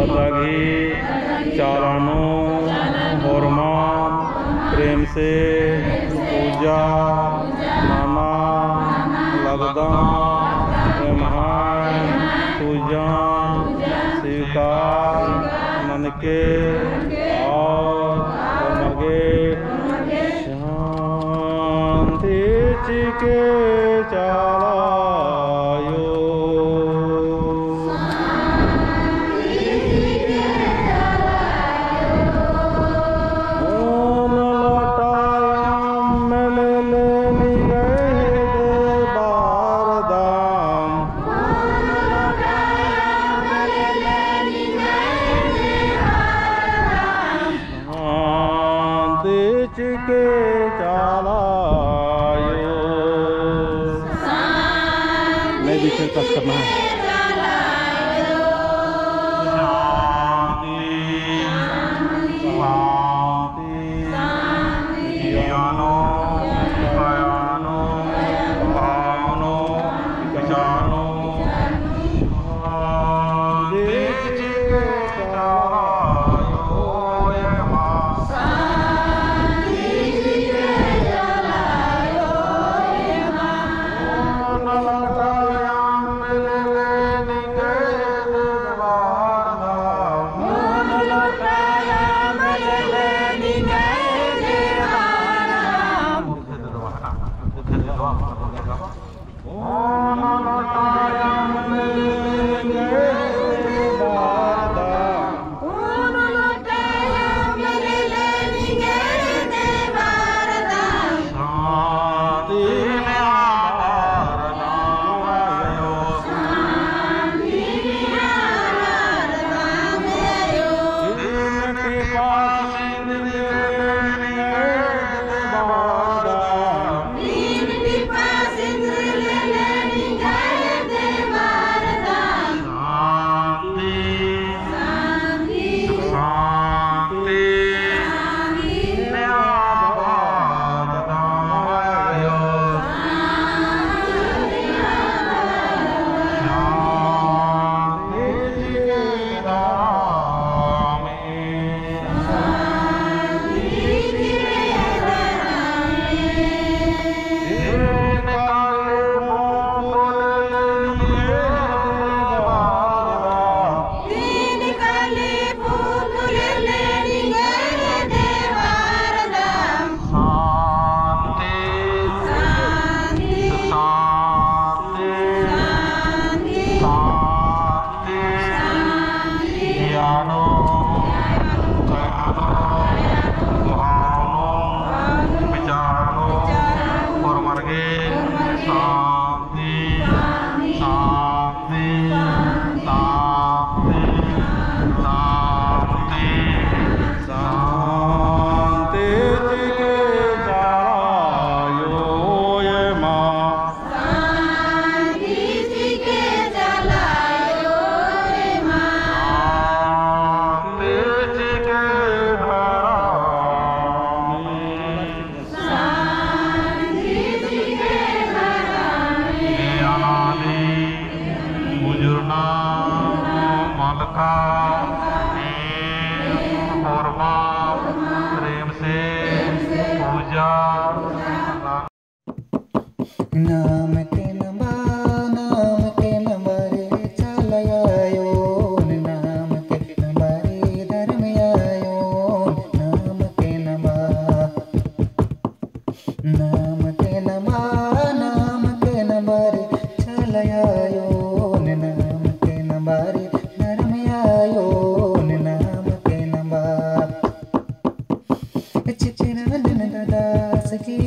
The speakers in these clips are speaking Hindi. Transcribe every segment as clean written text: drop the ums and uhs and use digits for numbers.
दघी चालानो होरमा प्रेम से पूजा नाना लगदा पूजन स्वीकार मन के और मगे शांति चिके चालायो के चालायो मैं बीच में टच करना है प्रेम से पूजा नाम के नंबरे चलायो नाम के नंबरे धर्म आयो नाम के नंबरे चलायो नाम के नंबरे धर्म आयो नाम के नंबर चिचिरंजन दास की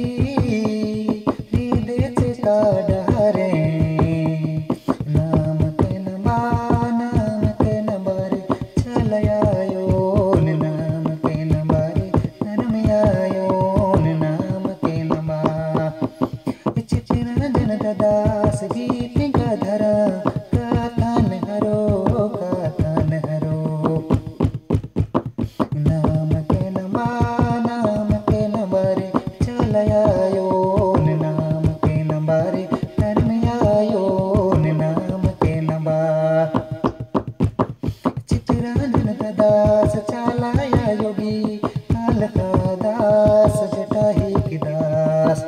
नाम के नंबर चलायो नाम के नंबर धर्म आयो नाम के नंबर चिचिरंजन दास गीत गधरा कथन हरो दास चालाया योगी कालका दास जटाही की दास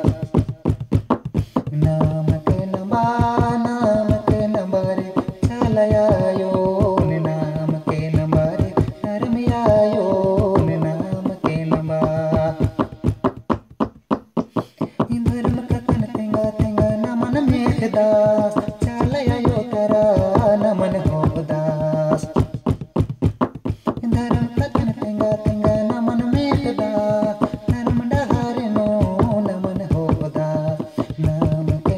नाम के नंबा रे चालाया योन नाम के नंबा रे धर्मिया योन नाम के नंबा धर्म कथन तेंगा तेंगा नमन मेघदास चालाया यो तेरा नमन हो दास धर्म कथन तेंगा तेंगा नमन मेघदास धर्म डहारे नो नमन हो दास नाम के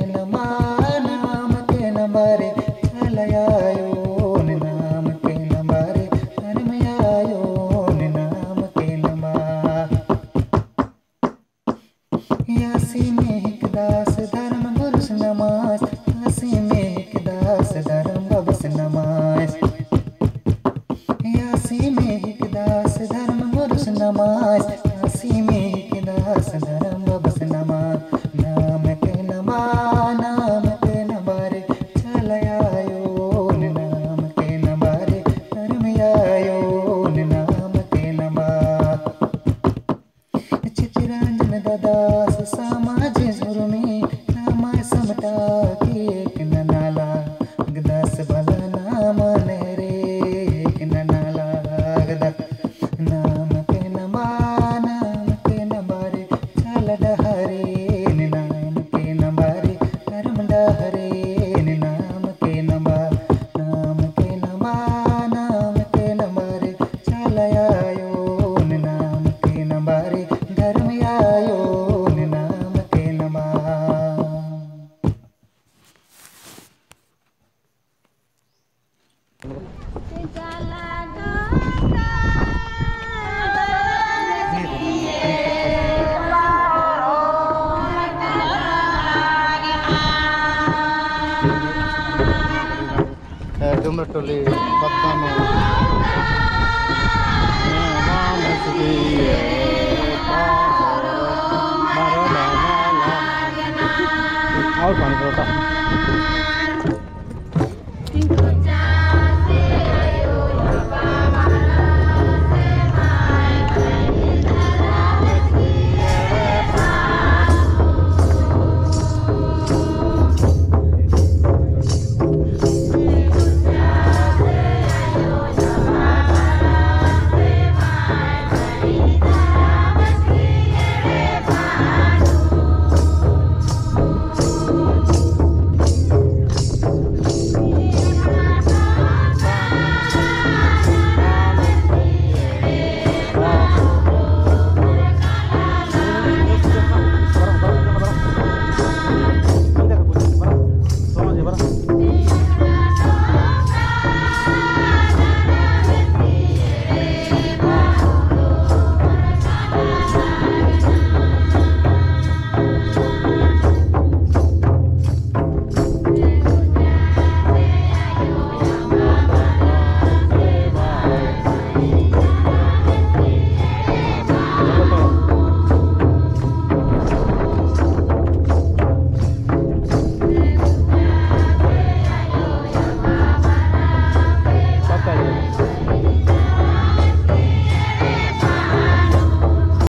नंबा रे चालाया योन नाम के नंबा रे धर्मिया योन नाम के नंबा यासी में एक दास धर्म गुरुस नमाज यासी में एक दास धर्म बबस नमाज यासी में एक दास धर्म गुरुस नमाज यासी में एक दास धर्म बबस नमाज नाम के नंबा रे चालाया योन नाम के नंबा रे धर्मिया योन नाम के नंबा चित्रंजन दादास समाज जुर्मी नामा समटा की एक ननाला गदास भला नाम रे एक ननाला गदा नाम के नंबा रे चाल डहरे नाम के नंबा रे धर्म डहरे नाम के नंबा रे चालाया योन नाम के नंबा रे धर्मिया योन नाम के नंबा Dumratoli Patama और पानी पड़ता Patay